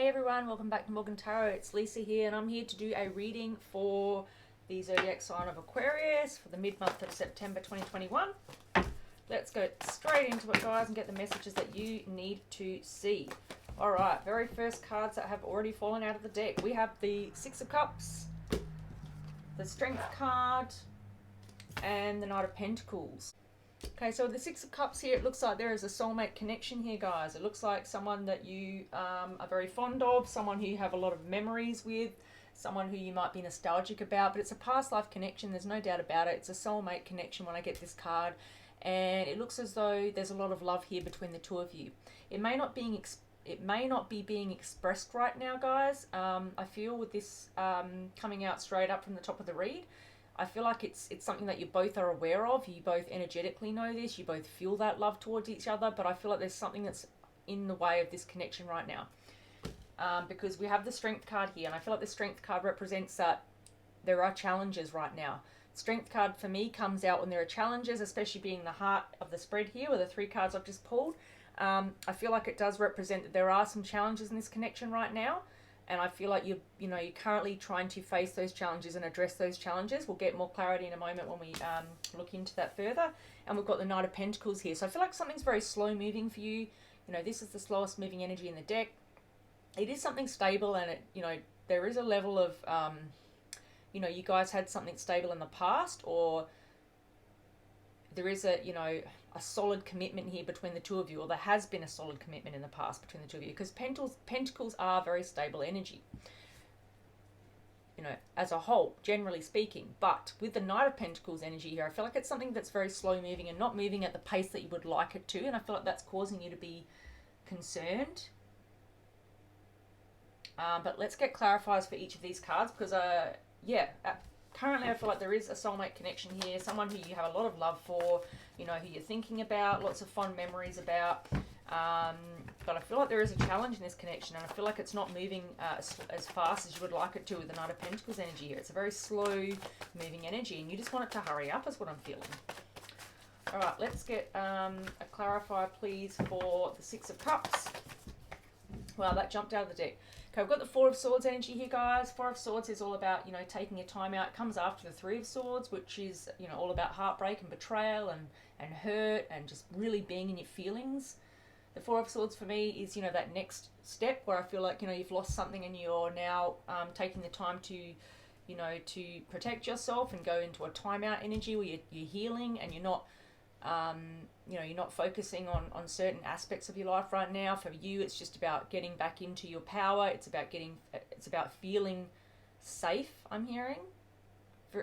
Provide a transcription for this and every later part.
Hey everyone, welcome back to Morgantarot. It's Lisa here, and I'm here to do a reading for the zodiac sign of Aquarius for the mid-month of September 2021. Let's go straight into it, guys, and get the messages that you need to see. Alright, very first cards that have already fallen out of the deck. We have the Six of Cups, the Strength card, and the Knight of Pentacles. Okay, so the Six of Cups here, it looks like there is a soulmate connection here, guys. It looks like someone that you are very fond of, someone who you have a lot of memories with, someone who you might be nostalgic about, but it's a past life connection, there's no doubt about it. It's a soulmate connection when I get this card, and it looks as though there's a lot of love here between the two of you. It may not be being expressed right now, guys. I feel with this coming out straight up from the top of the read, I feel like it's something that you both are aware of. You both energetically know this. You both feel that love towards each other. But I feel like there's something that's in the way of this connection right now. Because we have the Strength card here. And I feel like the Strength card represents that there are challenges right now. Strength card for me comes out when there are challenges, especially being the heart of the spread here with the three cards I've just pulled. I feel like it does represent that there are some challenges in this connection right now. And I feel like you're currently trying to face those challenges and address those challenges. We'll get more clarity in a moment when we look into that further. And we've got the Knight of Pentacles here. So I feel like something's very slow moving for you. This is the slowest moving energy in the deck. It is something stable, and there is a level of, you guys had something stable in the past, or there is a solid commitment here between the two of you, or there has been a solid commitment in the past between the two of you, because pentacles are very stable energy, as a whole, generally speaking. But with the Knight of Pentacles energy here, I feel like it's something that's very slow moving and not moving at the pace that you would like it to, and I feel like that's causing you to be concerned. But let's get clarifiers for each of these cards, because currently I feel like there is a soulmate connection here, someone who you have a lot of love for, who you're thinking about, lots of fond memories about. But I feel like there is a challenge in this connection, and I feel like it's not moving as fast as you would like it to with the Knight of Pentacles energy here. It's a very slow moving energy, and you just want it to hurry up is what I'm feeling. Alright, let's get a clarifier, please, for the Six of Cups. Wow, that jumped out of the deck. Okay, we've got the Four of Swords energy here, guys. Four of Swords is all about, taking your time out. It comes after the Three of Swords, which is, all about heartbreak and betrayal and hurt and just really being in your feelings. The Four of Swords for me is, that next step where I feel like, you've lost something and you're now taking the time to, to protect yourself and go into a timeout energy where you're healing and you're not, you're not focusing on certain aspects of your life right now. For you, it's just about getting back into your power. It's about feeling safe, I'm hearing.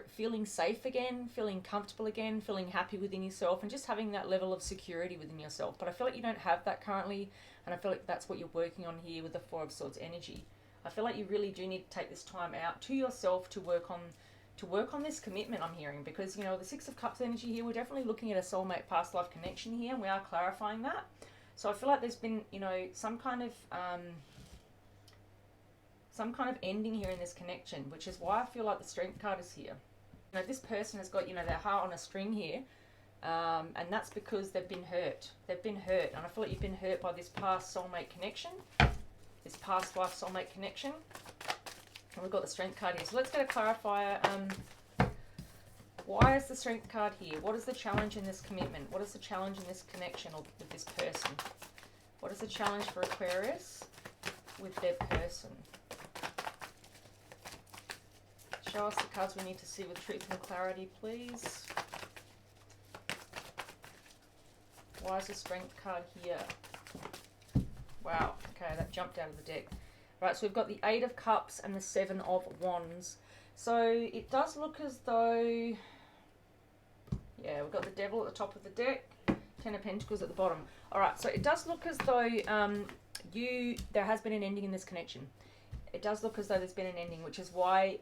Feeling safe again, feeling comfortable again, feeling happy within yourself, and just having that level of security within yourself. But I feel like you don't have that currently, and I feel like that's what you're working on here with the Four of Swords energy. I feel like you really do need to take this time out to yourself to work on this commitment, I'm hearing, because the Six of Cups energy here, we're definitely looking at a soulmate past life connection here, and we are clarifying that. So I feel like there's been some kind of ending here in this connection, which is why I feel like the Strength card is here. This person has got their heart on a string here, and that's because they've been hurt. And I feel like you've been hurt by this past soulmate connection, this past life soulmate connection. And we've got the Strength card here. So let's get a clarifier. Why is the Strength card here? What is the challenge in this commitment? What is the challenge in this connection or with this person? What is the challenge for Aquarius with their person? Show us the cards we need to see with truth and clarity, please. Why is the Strength card here? Wow. Okay, that jumped out of the deck. Right, so we've got the Eight of Cups and the Seven of Wands. So it does look as though, yeah, we've got the Devil at the top of the deck, Ten of Pentacles at the bottom. All right, so it does look as though there has been an ending in this connection. It does look as though there's been an ending, which is why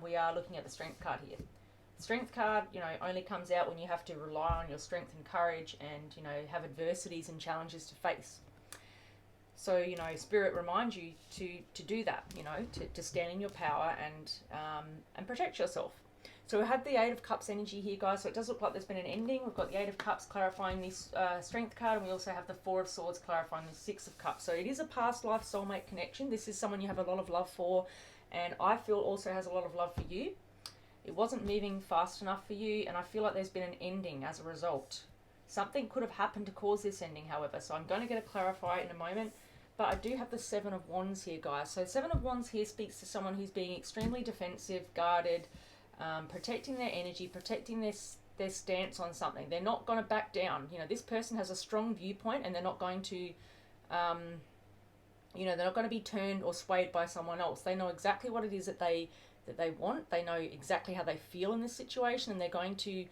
we are looking at the Strength card here. The Strength card, only comes out when you have to rely on your strength and courage and, have adversities and challenges to face. So, Spirit reminds you to do that, to stand in your power and protect yourself. So we had the Eight of Cups energy here, guys. So it does look like there's been an ending. We've got the Eight of Cups clarifying this Strength card, and we also have the Four of Swords clarifying the Six of Cups. So it is a past life soulmate connection. This is someone you have a lot of love for, and I feel also has a lot of love for you. It wasn't moving fast enough for you, and I feel like there's been an ending as a result. Something could have happened to cause this ending, however, so I'm going to get a clarifier in a moment. But I do have the Seven of Wands here, guys. So Seven of Wands here speaks to someone who's being extremely defensive, guarded, protecting their energy, protecting their stance on something. They're not going to back down. You know, this person has a strong viewpoint, and they're not going to, you know, they're not going to be turned or swayed by someone else. They know exactly what it is that they want. They know exactly how they feel in this situation, and they're going to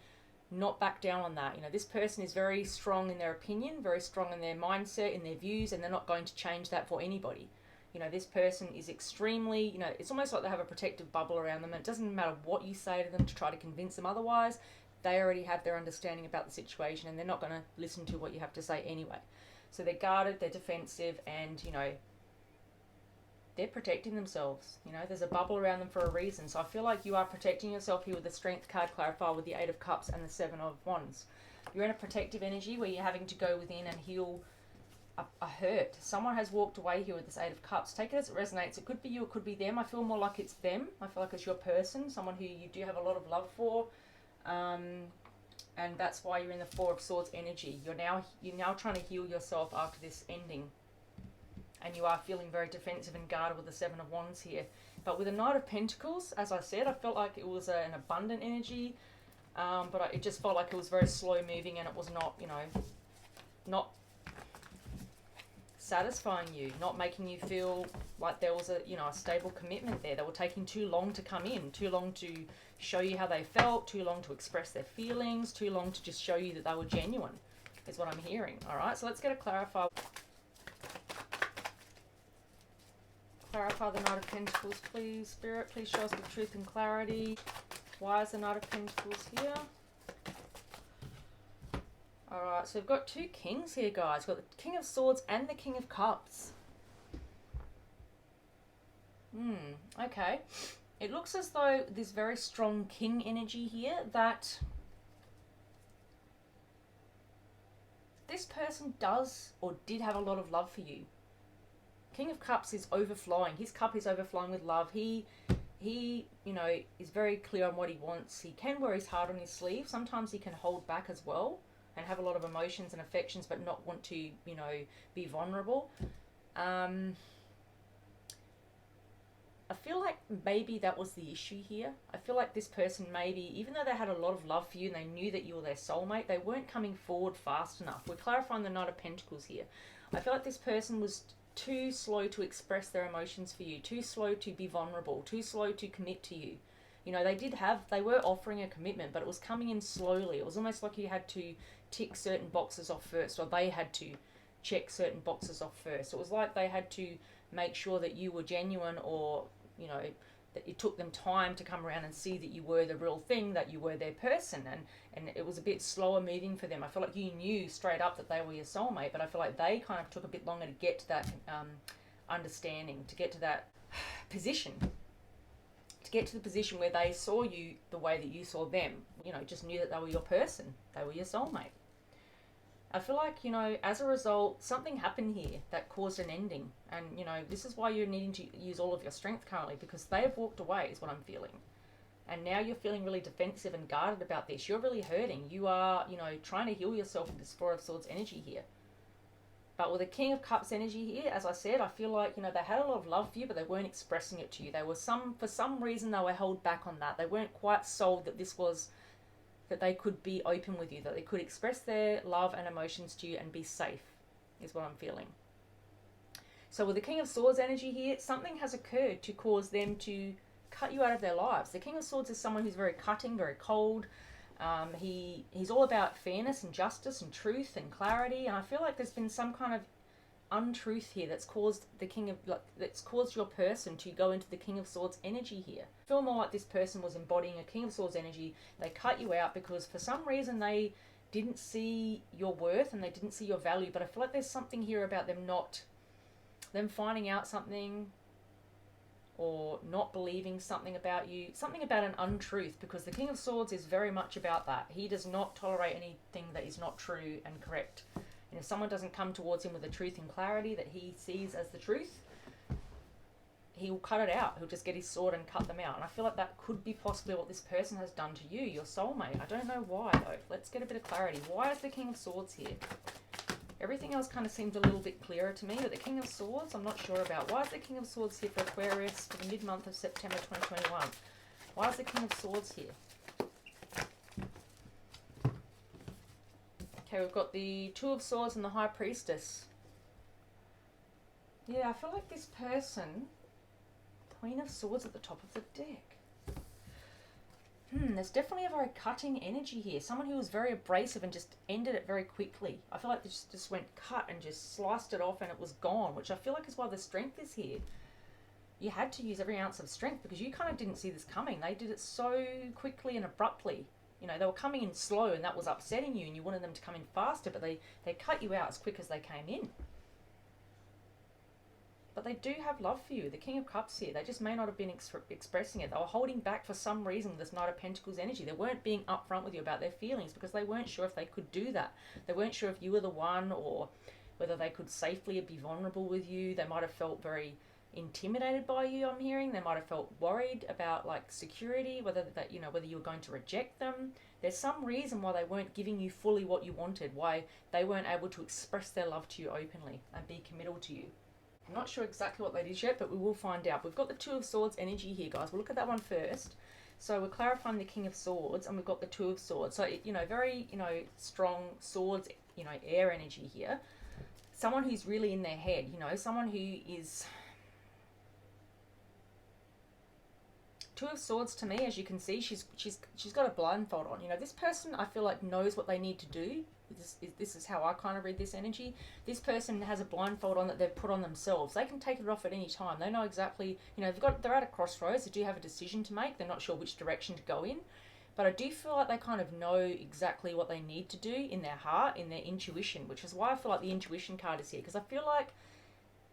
not back down on that. You know, this person is very strong in their opinion, very strong in their mindset, in their views, and they're not going to change that for anybody. You know, this person is extremely, you know, it's almost like they have a protective bubble around them, and it doesn't matter what you say to them to try to convince them otherwise. They already have their understanding about the situation, and they're not going to listen to what you have to say anyway. So they're guarded, they're defensive, and, you know, they're protecting themselves. You know, there's a bubble around them for a reason. So I feel like you are protecting yourself here with the Strength card clarifier, with the Eight of Cups and the Seven of Wands. You're in a protective energy where you're having to go within and heal a hurt. Someone has walked away here with this Eight of Cups. Take it as it resonates. It could be you, it could be them. I feel more like it's them. I feel like it's your person, someone who you do have a lot of love for. And that's why you're in the Four of Swords energy. You're now trying to heal yourself after this ending. And you are feeling very defensive and guarded with the Seven of Wands here. But with the Knight of Pentacles, as I said, I felt like it was an abundant energy. But it just felt like it was very slow moving, and it was not, you know, not satisfying you, not making you feel like there was a, you know, a stable commitment there. They were taking too long to come in, too long to show you how they felt, too long to express their feelings, too long to just show you that they were genuine, is what I'm hearing. All right, so let's get a clarify. Clarify the Knight of Pentacles, please. Spirit, please show us the truth and clarity. Why is the Knight of Pentacles here? Alright, so we've got two kings here, guys. We've got the King of Swords and the King of Cups. Okay. It looks as though there's very strong king energy here, that this person does or did have a lot of love for you. King of Cups is overflowing. His cup is overflowing with love. He, you know, is very clear on what he wants. He can wear his heart on his sleeve. Sometimes he can hold back as well and have a lot of emotions and affections, but not want to, you know, be vulnerable. I feel like maybe that was the issue here. I feel like this person maybe, even though they had a lot of love for you and they knew that you were their soulmate, they weren't coming forward fast enough. We're clarifying the Knight of Pentacles here. I feel like this person was too slow to express their emotions for you, too slow to be vulnerable, too slow to commit to you. You know, they were offering a commitment, but it was coming in slowly. It was almost like you had to tick certain boxes off first, or they had to check certain boxes off first. It was like they had to make sure that you were genuine, or, you know, that it took them time to come around and see that you were the real thing, that you were their person, and it was a bit slower moving for them. I feel like you knew straight up that they were your soulmate, but I feel like they kind of took a bit longer to get to that understanding, to get to that position, to get to the position where they saw you the way that you saw them. You know, just knew that they were your person, they were your soulmate. I feel like, you know, as a result, something happened here that caused an ending. And, you know, this is why you're needing to use all of your strength currently, because they have walked away, is what I'm feeling. And now you're feeling really defensive and guarded about this. You're really hurting. You are, you know, trying to heal yourself with this Four of Swords energy here. But with the King of Cups energy here, as I said, I feel like, you know, they had a lot of love for you, but they weren't expressing it to you. They were for some reason, they were held back on that. They weren't quite sold that this was, that they could be open with you, that they could express their love and emotions to you and be safe, is what I'm feeling. So with the King of Swords energy here, something has occurred to cause them to cut you out of their lives. The King of Swords is someone who's very cutting, very cold. He's all about fairness and justice and truth and clarity. And I feel like there's been some kind of untruth here that's caused that's caused your person to go into the King of Swords energy here. I feel more like this person was embodying a King of Swords energy. They cut you out because for some reason they didn't see your worth and they didn't see your value. But I feel like there's something here about them finding out something, or not believing something about you, something about an untruth, because the King of Swords is very much about that. He does not tolerate anything that is not true and correct. And if someone doesn't come towards him with the truth and clarity that he sees as the truth, he will cut it out. He'll just get his sword and cut them out. And I feel like that could be possibly what this person has done to you, your soulmate. I don't know why, though. Let's get a bit of clarity. Why is the King of Swords here? Everything else kind of seems a little bit clearer to me, but the King of Swords, I'm not sure about. Why is the King of Swords here for Aquarius for the mid-month of September 2021? Why is the King of Swords here? Okay, we've got the Two of Swords and the High Priestess. Yeah, I feel like this person, Queen of Swords at the top of the deck. There's definitely a very cutting energy here. Someone who was very abrasive and just ended it very quickly. I feel like they just went cut and just sliced it off and it was gone, which I feel like is why the strength is here. You had to use every ounce of strength because you kind of didn't see this coming. They did it so quickly and abruptly. You know, they were coming in slow and that was upsetting you and you wanted them to come in faster, but they cut you out as quick as they came in. But they do have love for you. The King of Cups here, they just may not have been expressing it. They were holding back for some reason with this Knight of Pentacles energy. They weren't being upfront with you about their feelings because they weren't sure if they could do that. They weren't sure if you were the one or whether they could safely be vulnerable with you. They might have felt very intimidated by you, I'm hearing. They might have felt worried about like security, whether you were going to reject them. There's some reason why they weren't giving you fully what you wanted, why they weren't able to express their love to you openly and be committal to you. I'm not sure exactly what that is yet, but we will find out. We've got the Two of Swords energy here, guys. We'll look at that one first. So we're clarifying the King of Swords, and we've got the Two of Swords. So, very, strong swords, air energy here. Someone who's really in their head, someone who is... Two of Swords to me, as you can see, she's got a blindfold on. This person, I feel like, knows what they need to do. This is how I kind of read this energy. This person has a blindfold on that they've put on themselves. They can take it off at any time. They know exactly, they're at a crossroads. They do have a decision to make. They're not sure which direction to go in. But I do feel like they kind of know exactly what they need to do in their heart, in their intuition, which is why I feel like the intuition card is here. Because I feel like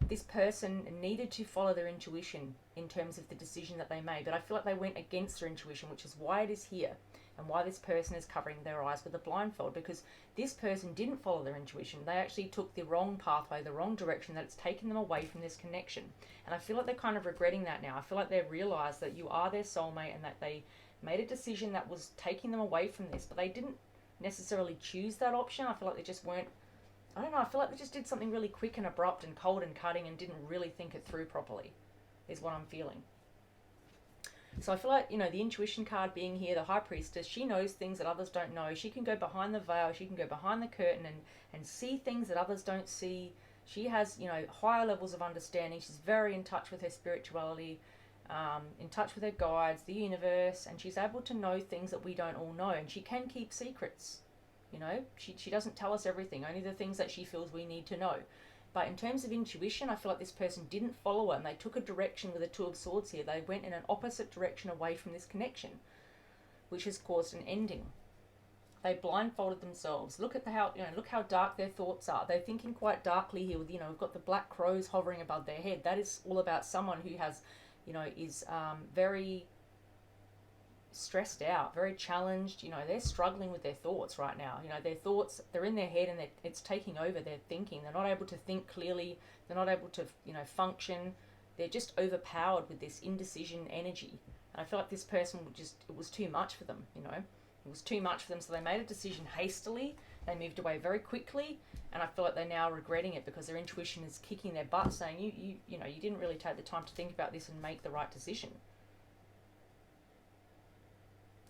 this person needed to follow their intuition in terms of the decision that they made. But I feel like they went against their intuition, which is why it is here. And why this person is covering their eyes with a blindfold, because this person didn't follow their intuition. They actually took the wrong pathway, the wrong direction, that it's taken them away from this connection. And I feel like they're kind of regretting that now. I feel like they've realized that you are their soulmate and that they made a decision that was taking them away from this, but they didn't necessarily choose that option. I feel like they just weren't, I don't know, I feel like they just did something really quick and abrupt and cold and cutting and didn't really think it through properly, is what I'm feeling. So I feel like, the intuition card being here, the High Priestess, she knows things that others don't know. She can go behind the veil, she can go behind the curtain and see things that others don't see. She has, higher levels of understanding. She's very in touch with her spirituality, in touch with her guides, the universe, and she's able to know things that we don't all know. And she can keep secrets, She doesn't tell us everything, only the things that she feels we need to know. But in terms of intuition, I feel like this person didn't follow her and they took a direction with the Two of Swords here. They went in an opposite direction away from this connection, which has caused an ending. They blindfolded themselves. Look at look how dark their thoughts are. They're thinking quite darkly here with, we've got the black crows hovering above their head. That is all about someone who has, is very stressed out, very challenged. They're struggling with their thoughts right now. Their thoughts, they're in their head and it's taking over their thinking. They're not able to think clearly. They're not able to, function. They're just overpowered with this indecision energy. And I feel like this person it was too much for them, It was too much for them, so they made a decision hastily. They moved away very quickly, and I feel like they're now regretting it because their intuition is kicking their butt, saying, you didn't really take the time to think about this and make the right decision.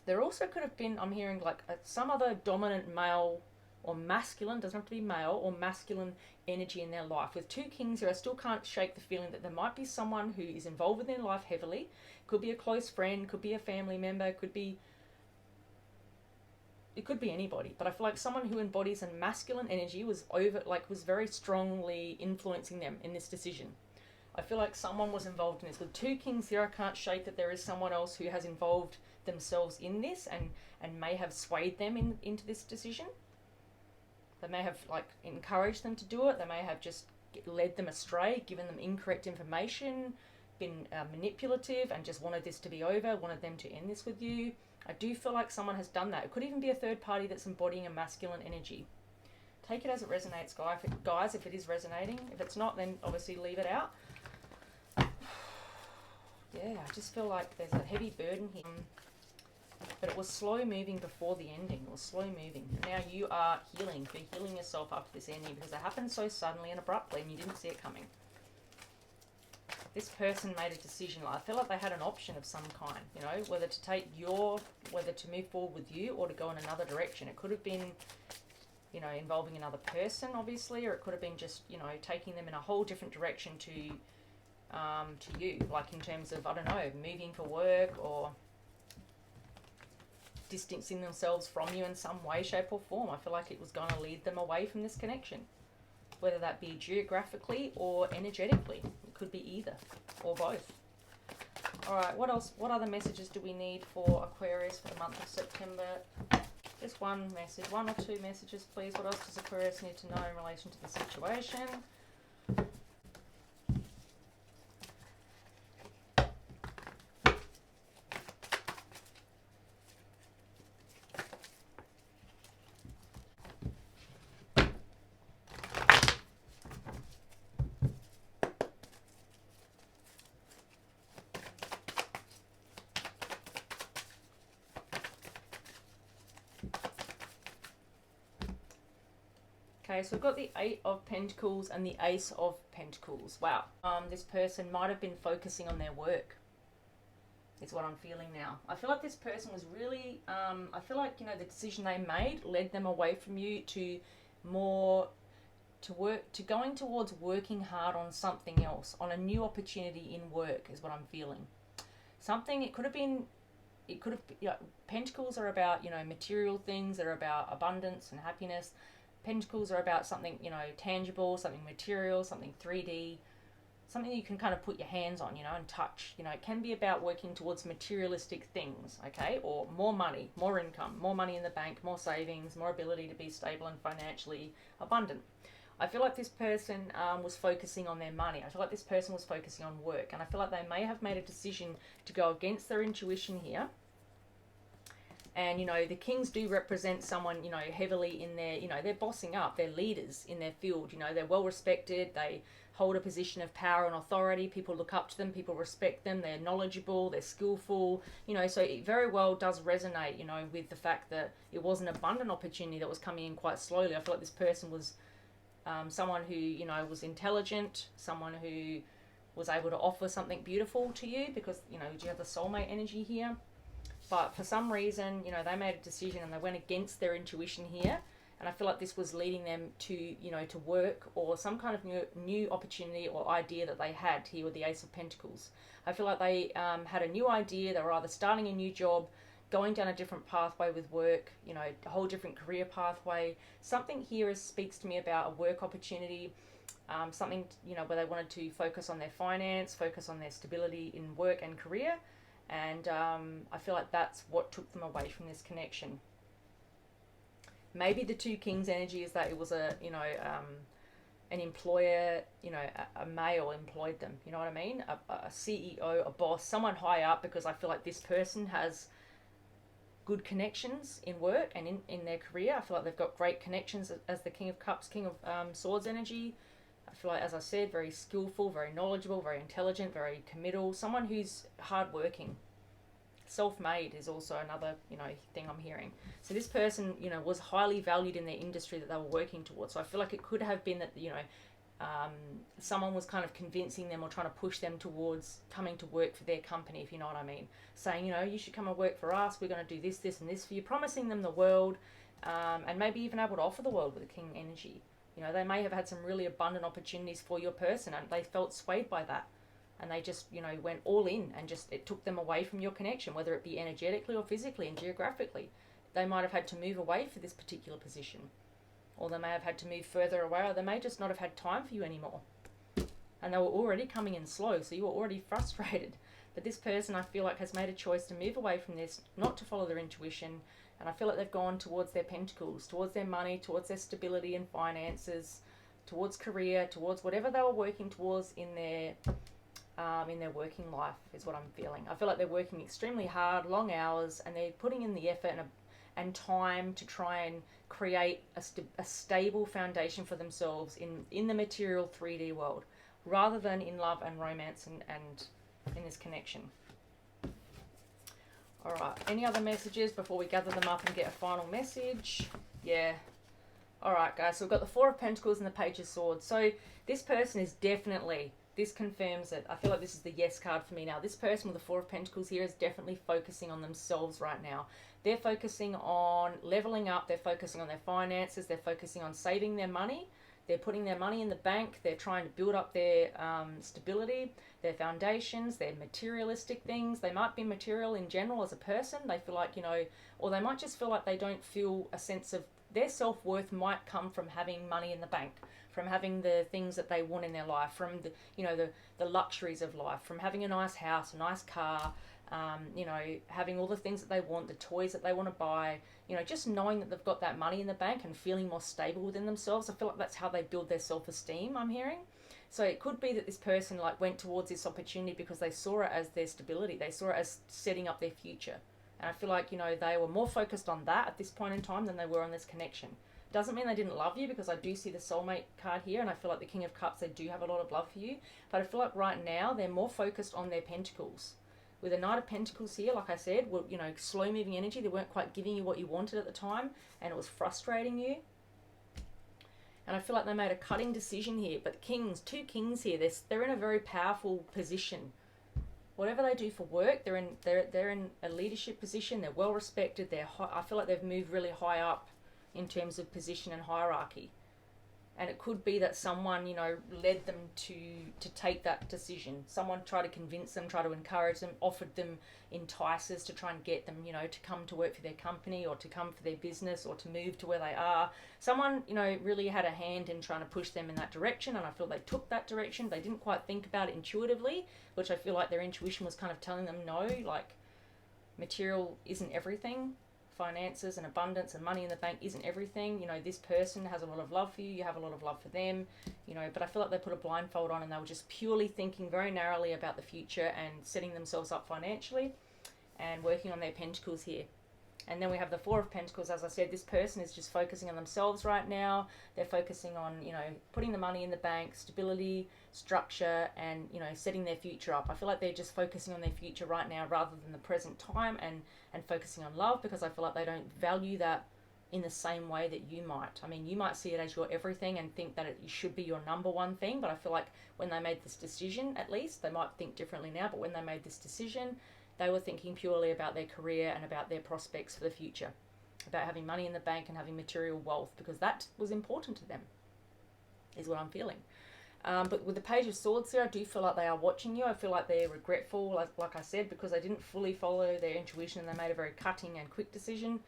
There also could have been, I'm hearing, some other dominant male or masculine, doesn't have to be male, or masculine energy in their life. With two kings here, I still can't shake the feeling that there might be someone who is involved in their life heavily. Could be a close friend, could be a family member, it could be anybody. But I feel like someone who embodies a masculine energy was very strongly influencing them in this decision. I feel like someone was involved in this. With two kings here, I can't shake that there is someone else who has involved themselves in this and may have swayed them into this decision. They may have encouraged them to do it. They may have just led them astray, given them incorrect information, been manipulative and just wanted this to be over, wanted them to end this with you. I do feel like someone has done that. It could even be a third party that's embodying a masculine energy. Take it as it resonates, guys, if it is resonating. If it's not, then obviously leave it out. Yeah, I just feel like there's a heavy burden here. But it was slow moving before the ending. It was slow moving. Now you are healing. You're healing yourself after this ending because it happened so suddenly and abruptly and you didn't see it coming. This person made a decision. I feel like they had an option of some kind, you know, whether to move forward with you or to go in another direction. It could have been, you know, involving another person, obviously, or it could have been just, you know, taking them in a whole different direction to you, like in terms of, I don't know, moving for work or distancing themselves from you in some way, shape or form. I feel like it was going to lead them away from this connection, whether that be geographically or energetically. It could be either or both. All right, what else? What other messages do we need for Aquarius for the month of September? Just one message, one or two messages, please. What else does Aquarius need to know in relation to the situation? Okay, so we've got the 8 of Pentacles and the Ace of Pentacles. Wow. This person might have been focusing on their work. Is what I'm feeling now. I feel like this person was really, I feel like, you know, the decision they made led them away from you to going towards working hard on something else, on a new opportunity in work is what I'm feeling. Something, it could have, you know, Pentacles are about, you know, material things. They're about abundance and happiness. Pentacles are about something, you know, tangible, something material, something 3D, something you can kind of put your hands on, you know, and touch. You know, it can be about working towards materialistic things, okay? Or more money, more income, more money in the bank, more savings, more ability to be stable and financially abundant. I feel like this person was focusing on their money. I feel like this person was focusing on work. And I feel like they may have made a decision to go against their intuition here. And, you know, the kings do represent someone, you know, heavily in their, you know, they're bossing up, they're leaders in their field, you know, they're well respected, they hold a position of power and authority, people look up to them, people respect them, they're knowledgeable, they're skillful, you know, so it very well does resonate, you know, with the fact that it was an abundant opportunity that was coming in quite slowly. I feel like this person was someone who, you know, was intelligent, someone who was able to offer something beautiful to you because, you know, you have the soulmate energy here. But for some reason, you know, they made a decision and they went against their intuition here. And I feel like this was leading them to, you know, to work or some kind of new opportunity or idea that they had here with the Ace of Pentacles. I feel like they had a new idea. They were either starting a new job, going down a different pathway with work, you know, a whole different career pathway. Something here speaks to me about a work opportunity, something, you know, where they wanted to focus on their finance, focus on their stability in work and career. And I feel like that's what took them away from this connection. Maybe the two kings energy is that it was a, you know, an employer, you know, a male employed them. You know what I mean? A CEO, a boss, someone high up, because I feel like this person has good connections in work and in their career. I feel like they've got great connections as the King of Cups, King of Swords energy. I feel like, as I said, very skillful, very knowledgeable, very intelligent, very committal. Someone who's hardworking. Self-made is also another, you know, thing I'm hearing. So this person, you know, was highly valued in their industry that they were working towards. So I feel like it could have been that, you know, someone was kind of convincing them or trying to push them towards coming to work for their company, if you know what I mean. Saying, you know, you should come and work for us. We're going to do this, this, and this for you. Promising them the world, and maybe even able to offer the world with the King energy. You know, they may have had some really abundant opportunities for your person and they felt swayed by that. And they just, you know, went all in and just, it took them away from your connection, whether it be energetically or physically and geographically. They might have had to move away for this particular position. Or they may have had to move further away, or they may just not have had time for you anymore. And they were already coming in slow, so you were already frustrated. But this person, I feel like, has made a choice to move away from this, not to follow their intuition. And I feel like they've gone towards their pentacles, towards their money, towards their stability and finances, towards career, towards whatever they were working towards in their in their working life is what I'm feeling. I feel like they're working extremely hard, long hours, and they're putting in the effort and time to try and create a stable foundation for themselves in the material 3D world, rather than in love and romance and in this connection. All right, any other messages before we gather them up and get a final message? Yeah. All right, guys, so we've got the Four of Pentacles and the Page of Swords. So this person is definitely, this confirms it. I feel like this is the yes card for me now. This person with the Four of Pentacles here is definitely focusing on themselves right now. They're focusing on leveling up. They're focusing on their finances. They're focusing on saving their money. They're putting their money in the bank. They're trying to build up their stability, their foundations, their materialistic things. They might be material in general as a person. They feel like, you know, or they might just feel like they don't feel a sense of their self-worth might come from having money in the bank, from having the things that they want in their life, from the, you know, the luxuries of life, from having a nice house, a nice car, you know, having all the things that they want, the toys that they want to buy, you know, just knowing that they've got that money in the bank and feeling more stable within themselves. I feel like that's how they build their self-esteem, I'm hearing. So it could be that this person like went towards this opportunity because they saw it as their stability. They saw it as setting up their future. And I feel like, you know, they were more focused on that at this point in time than they were on this connection. Doesn't mean they didn't love you, because I do see the soulmate card here, and I feel like the King of Cups, they do have a lot of love for you. But I feel like right now they're more focused on their pentacles. With the Knight of Pentacles here, like I said, well, you know, slow moving energy. They weren't quite giving you what you wanted at the time, and it was frustrating you. And I feel like they made a cutting decision here. But kings, two kings here, they're in a very powerful position. Whatever they do for work, they're in a leadership position. They're well respected. I feel like they've moved really high up in terms of position and hierarchy. And it could be that someone, you know, led them to take that decision. Someone tried to convince them, tried to encourage them, offered them entices to try and get them, you know, to come to work for their company or to come for their business or to move to where they are. Someone, you know, really had a hand in trying to push them in that direction, and I feel they took that direction. They didn't quite think about it intuitively, which I feel like their intuition was kind of telling them no, like material isn't everything. Finances and abundance and money in the bank isn't everything. You know, this person has a lot of love for you, you have a lot of love for them, you know, but I feel like they put a blindfold on and they were just purely thinking very narrowly about the future and setting themselves up financially and working on their pentacles here. And then we have the Four of Pentacles. As I said, this person is just focusing on themselves right now. They're focusing on, you know, putting the money in the bank, stability, structure, and, you know, setting their future up. I feel like they're just focusing on their future right now rather than the present time and focusing on love, because I feel like they don't value that in the same way that you might. I mean, you might see it as your everything and think that it should be your number one thing, but I feel like when they made this decision, at least, they might think differently now, but when they made this decision, they were thinking purely about their career and about their prospects for the future, about having money in the bank and having material wealth, because that was important to them, is what I'm feeling. But with the Page of Swords here, I do feel like they are watching you. I feel like they're regretful, like I said, because they didn't fully follow their intuition and they made a very cutting and quick decision.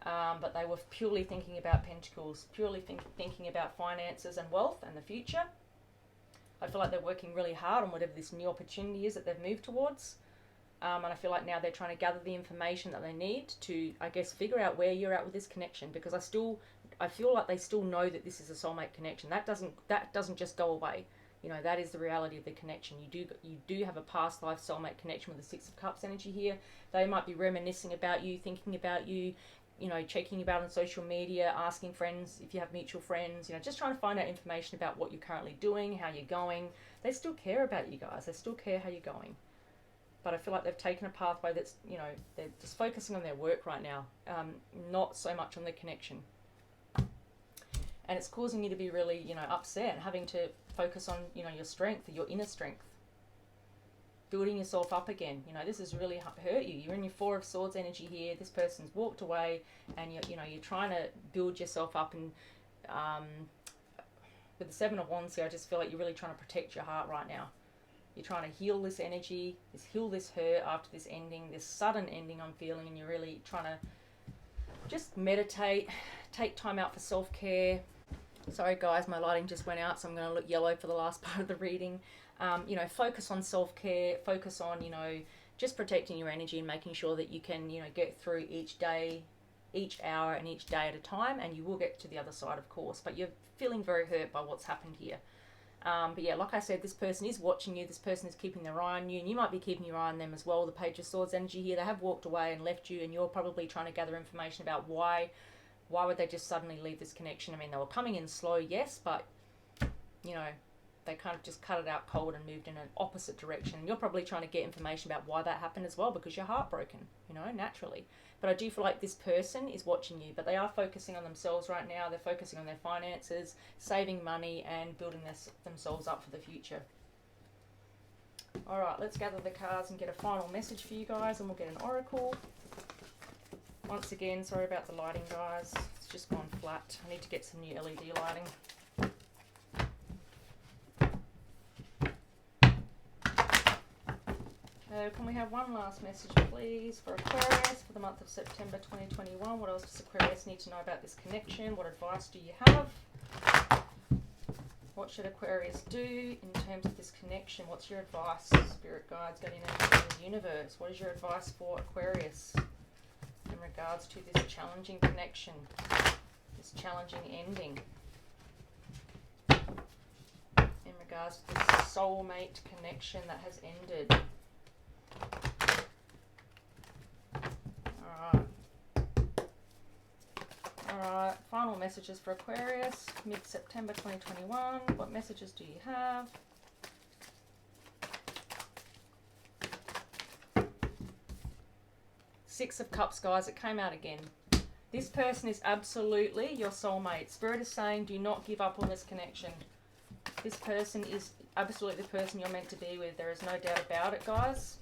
But they were purely thinking about pentacles, purely thinking about finances and wealth and the future. I feel like they're working really hard on whatever this new opportunity is that they've moved towards. And I feel like now they're trying to gather the information that they need to, I guess, figure out where you're at with this connection, because I feel like they still know that this is a soulmate connection. That doesn't just go away. You know, that is the reality of the connection. You do have a past life soulmate connection with the Six of Cups energy here. They might be reminiscing about you, thinking about you, you know, checking you out on social media, asking friends if you have mutual friends, you know, just trying to find out information about what you're currently doing, how you're going. They still care about you guys. They still care how you're going. But I feel like they've taken a pathway that's, you know, they're just focusing on their work right now, not so much on the connection. And it's causing you to be really, you know, upset and having to focus on, you know, your strength, your inner strength. Building yourself up again. You know, this has really hurt you. You're in your Four of Swords energy here. This person's walked away and, you're trying to build yourself up. And with the Seven of Wands here, I just feel like you're really trying to protect your heart right now. You're trying to heal this energy, heal this hurt after this ending, this sudden ending I'm feeling, and you're really trying to just meditate, take time out for self-care. Sorry guys, my lighting just went out, so I'm going to look yellow for the last part of the reading. You know, focus on self-care, focus on, you know, just protecting your energy and making sure that you can, you know, get through each day, each hour and each day at a time, and you will get to the other side, of course, but you're feeling very hurt by what's happened here. But yeah, like I said, this person is watching you. This person is keeping their eye on you, and you might be keeping your eye on them as well. The Page of Swords energy here, they have walked away and left you, and you're probably trying to gather information about why would they just suddenly leave this connection. I mean, they were coming in slow, yes, but, you know, they kind of just cut it out cold and moved in an opposite direction. You're probably trying to get information about why that happened as well, because you're heartbroken, you know, naturally. But I do feel like this person is watching you, but they are focusing on themselves right now. They're focusing on their finances, saving money, and building themselves up for the future. All right, let's gather the cards and get a final message for you guys, and we'll get an oracle. Once again, sorry about the lighting, guys. It's just gone flat. I need to get some new LED lighting. Can we have one last message, please, for Aquarius for the month of September 2021? What else does Aquarius need to know about this connection? What advice do you have? What should Aquarius do in terms of this connection? What's your advice, Spirit Guides, Guardian Angels, and the Universe? What is your advice for Aquarius in regards to this challenging connection, this challenging ending? In regards to this soulmate connection that has ended. Alright, final messages for Aquarius, mid-September 2021. What messages do you have? Six of Cups, guys, it came out again. This person is absolutely your soulmate. Spirit is saying do not give up on this connection. This person is absolutely the person you're meant to be with. There is no doubt about it, guys.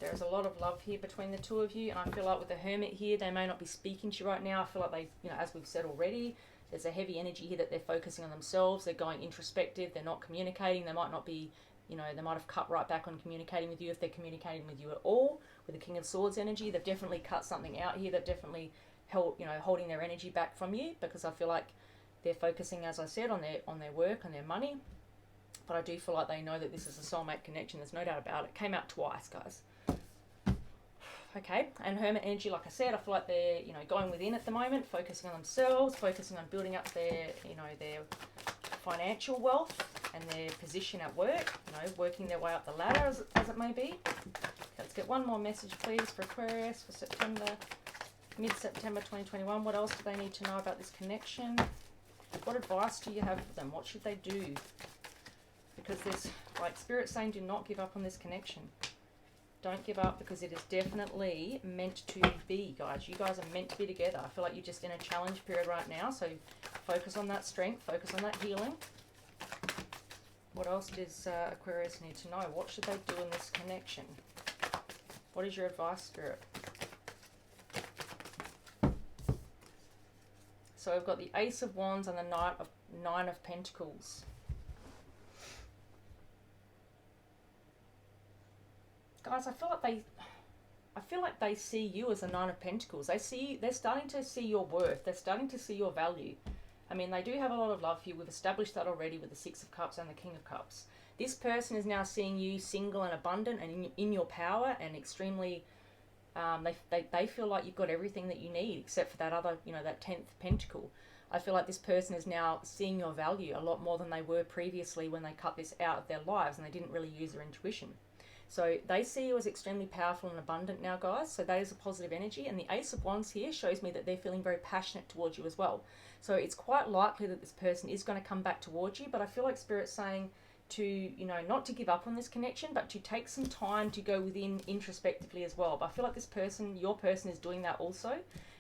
There's a lot of love here between the two of you, and I feel like with the Hermit here, they may not be speaking to you right now. I feel like they, you know, as we've said already, there's a heavy energy here that they're focusing on themselves. They're going introspective. They're not communicating. They might not be, you know, they might have cut right back on communicating with you if they're communicating with you at all. With the King of Swords energy, they've definitely cut something out here. They've definitely held, you know, holding their energy back from you, because I feel like they're focusing, as I said, on their work and their money. But I do feel like they know that this is a soulmate connection. There's no doubt about it. It came out twice, guys. Okay, and Hermit energy, like I said, I feel like they're, you know, going within at the moment, focusing on themselves, focusing on building up their, you know, their financial wealth and their position at work, you know, working their way up the ladder as it may be. Okay, let's get one more message, please, for Aquarius for September, mid-September 2021. What else do they need to know about this connection? What advice do you have for them? What should they do? Because there's, like, Spirit saying, do not give up on this connection. Don't give up, because it is definitely meant to be, guys. You guys are meant to be together. I feel like you're just in a challenge period right now, so focus on that strength, focus on that healing. What else does Aquarius need to know? What should they do in this connection? What is your advice, Spirit? So we've got the Ace of Wands and the Nine of Pentacles. Guys, I feel like they see you as a Nine of Pentacles. They're starting to see your worth. They're starting to see your value. I mean, they do have a lot of love for you. We've established that already with the Six of Cups and the King of Cups. This person is now seeing you single and abundant and in your power, and extremely, they feel like you've got everything that you need except for that other, you know, that 10th Pentacle. I feel like this person is now seeing your value a lot more than they were previously when they cut this out of their lives and they didn't really use their intuition. So they see you as extremely powerful and abundant now, guys. So that is a positive energy. And the Ace of Wands here shows me that they're feeling very passionate towards you as well. So it's quite likely that this person is going to come back towards you. But I feel like Spirit's saying to, you know, not to give up on this connection, but to take some time to go within introspectively as well. But I feel like this person, your person, is doing that also.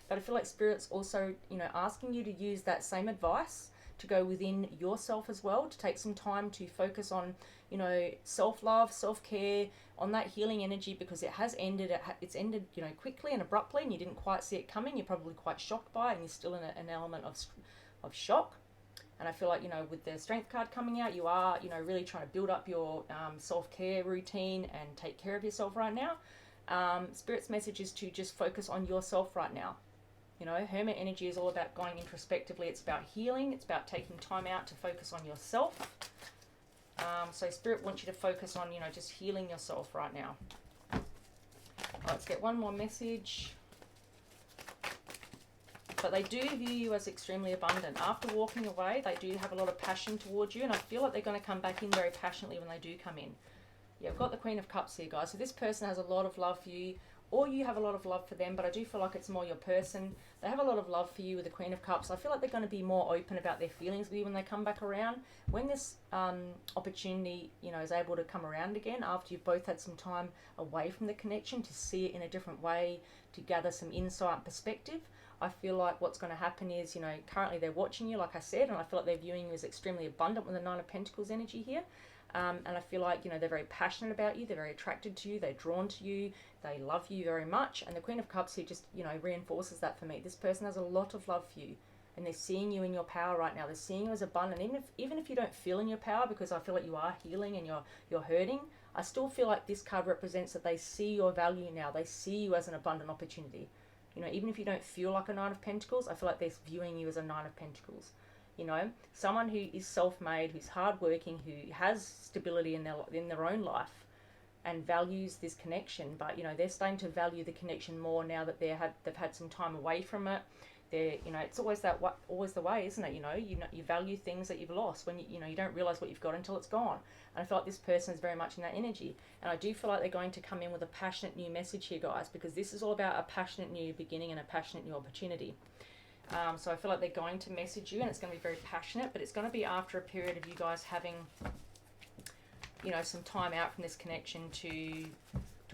But I feel like Spirit's also, you know, asking you to use that same advice to go within yourself as well, to take some time to focus on, you know, self-love, self-care, on that healing energy, because it has ended. It's ended, you know, quickly and abruptly, and you didn't quite see it coming. You're probably quite shocked by it, and you're still in an element of shock. And I feel like, you know, with the Strength card coming out, you are, you know, really trying to build up your self-care routine and take care of yourself right now. Spirit's message is to just focus on yourself right now. You know, Hermit energy is all about going introspectively. It's about healing. It's about taking time out to focus on yourself. So Spirit wants you to focus on, you know, just healing yourself right now. Let's get one more message but they do view you as extremely abundant. After walking away, they do have a lot of passion towards you, and I feel like they're going to come back in very passionately when they do come in. Yeah, I've got the Queen of Cups here, guys. So this person has a lot of love for you, or you have a lot of love for them, but I do feel like it's more your person. They have a lot of love for you with the Queen of Cups. I feel like they're going to be more open about their feelings with you when they come back around. When this opportunity, you know, is able to come around again after you've both had some time away from the connection to see it in a different way, to gather some insight and perspective, I feel like what's going to happen is, you know, currently they're watching you, like I said, and I feel like they're viewing you as extremely abundant with the Nine of Pentacles energy here. And I feel like, you know, they're very passionate about you, they're very attracted to you, they're drawn to you, they love you very much. And the Queen of Cups here just, you know, reinforces that for me. This person has a lot of love for you, and they're seeing you in your power right now. They're seeing you as abundant. Even if you don't feel in your power, because I feel like you are healing and you're hurting, I still feel like this card represents that they see your value now. They see you as an abundant opportunity. You know, even if you don't feel like a Nine of Pentacles, I feel like they're viewing you as a Nine of Pentacles. You know, someone who is self-made, who's hardworking, who has stability in their own life and values this connection. But, you know, they're starting to value the connection more now that they've had some time away from it. They're, you know, it's always the way, isn't it? You know, you value things that you've lost when you know, you don't realize what you've got until it's gone. And I feel like this person is very much in that energy. And I do feel like they're going to come in with a passionate new message here, guys, because this is all about a passionate new beginning and a passionate new opportunity. So I feel like they're going to message you, and it's going to be very passionate, but it's going to be after a period of you guys having, you know, some time out from this connection to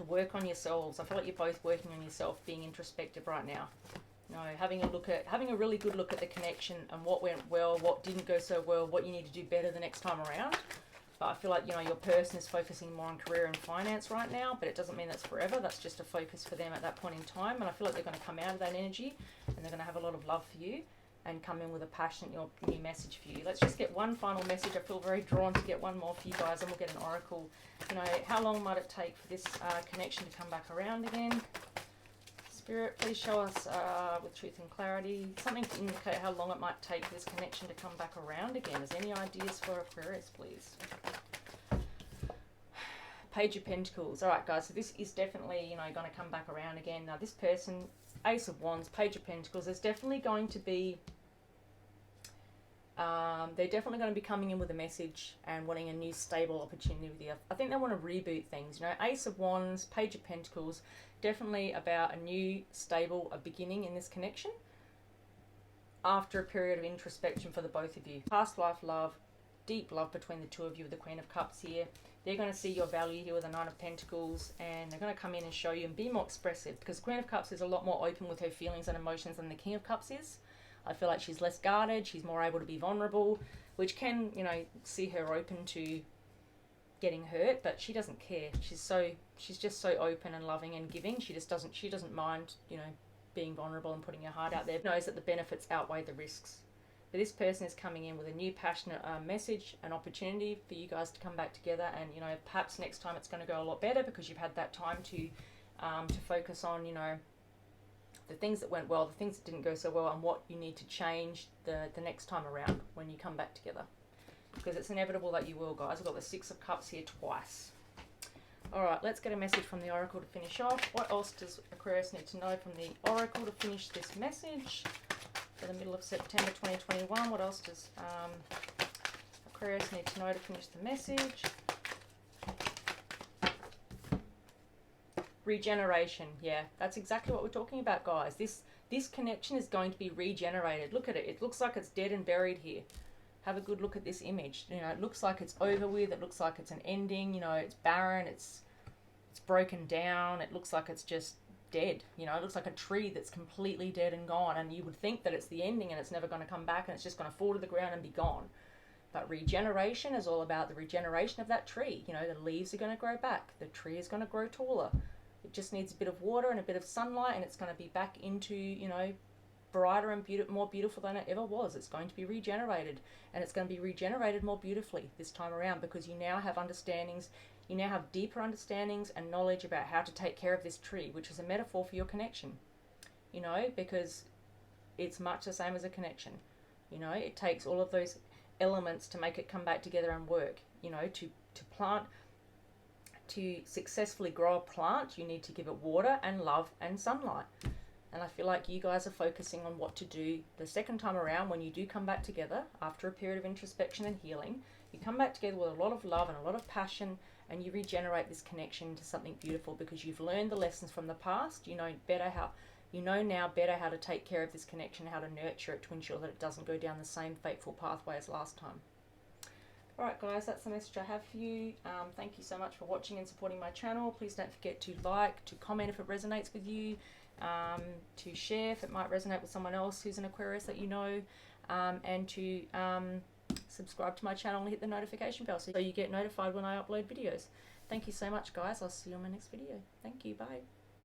work on yourselves. I feel like you're both working on yourself, being introspective right now. You know, having a really good look at the connection and what went well, what didn't go so well, what you need to do better the next time around. But I feel like, you know, your person is focusing more on career and finance right now, but it doesn't mean that's forever. That's just a focus for them at that point in time. And I feel like they're going to come out of that energy, and they're going to have a lot of love for you and come in with a passionate new message for you. Let's just get one final message. I feel very drawn to get one more for you guys, and we'll get an oracle. You know, how long might it take for this connection to come back around again? Spirit, please show us with truth and clarity something to indicate how long it might take for this connection to come back around again. Is there any ideas for Aquarius, please? Page of Pentacles. All right, guys, so this is definitely, you know, going to come back around again. Now, this person, Ace of Wands, Page of Pentacles, there's definitely going to be, they're definitely going to be coming in with a message and wanting a new stable opportunity with you. I think they want to reboot things. You know, Ace of Wands, Page of Pentacles, definitely about a new stable, a beginning in this connection after a period of introspection for the both of you. Past life love, deep love between the two of you with the Queen of Cups here. They're going to see your value here with the Nine of Pentacles, and they're going to come in and show you and be more expressive, because the Queen of Cups is a lot more open with her feelings and emotions than the King of Cups is. I feel like she's less guarded, she's more able to be vulnerable, which can, you know, see her open to getting hurt, but she doesn't care. She's just so open and loving and giving. She doesn't mind, you know, being vulnerable and putting her heart out there. Knows that the benefits outweigh the risks. But this person is coming in with a new passionate message, an opportunity for you guys to come back together, and, you know, perhaps next time it's going to go a lot better because you've had that time to focus on, you know, the things that went well, the things that didn't go so well, and what you need to change the next time around when you come back together. Because it's inevitable that you will, guys. I've got the Six of Cups here twice. All right, let's get a message from the Oracle to finish off. What else does Aquarius need to know from the Oracle to finish this message for the middle of September 2021? What else does Aquarius need to know to finish the message? Regeneration. Yeah, that's exactly what we're talking about, guys. This connection is going to be regenerated. Look at it. It looks like it's dead and buried here. Have a good look at this image. You know, it looks like it's over with. It looks like it's an ending. You know, it's barren. It's broken down. It looks like it's just dead. You know, it looks like a tree that's completely dead and gone. And you would think that it's the ending and it's never going to come back and it's just going to fall to the ground and be gone. But regeneration is all about the regeneration of that tree. You know, the leaves are going to grow back. The tree is going to grow taller. It just needs a bit of water and a bit of sunlight, and it's going to be back into, you know, brighter and more beautiful than it ever was. It's going to be regenerated, and it's going to be regenerated more beautifully this time around, because you now have understandings, you now have deeper understandings and knowledge about how to take care of this tree, which is a metaphor for your connection, you know, because it's much the same as a connection. You know, it takes all of those elements to make it come back together and work. You know, to plant, to successfully grow a plant, you need to give it water and love and sunlight. And I feel like you guys are focusing on what to do the second time around when you do come back together after a period of introspection and healing. You come back together with a lot of love and a lot of passion, and you regenerate this connection into something beautiful because you've learned the lessons from the past. You know now better how to take care of this connection, how to nurture it to ensure that it doesn't go down the same fateful pathway as last time. Alright guys, that's the message I have for you. Thank you so much for watching and supporting my channel. Please don't forget to like, to comment if it resonates with you, to share if it might resonate with someone else who's an Aquarius that you know, and to subscribe to my channel and hit the notification bell so you get notified when I upload videos. Thank you so much guys. I'll see you on my next video. Thank you. Bye.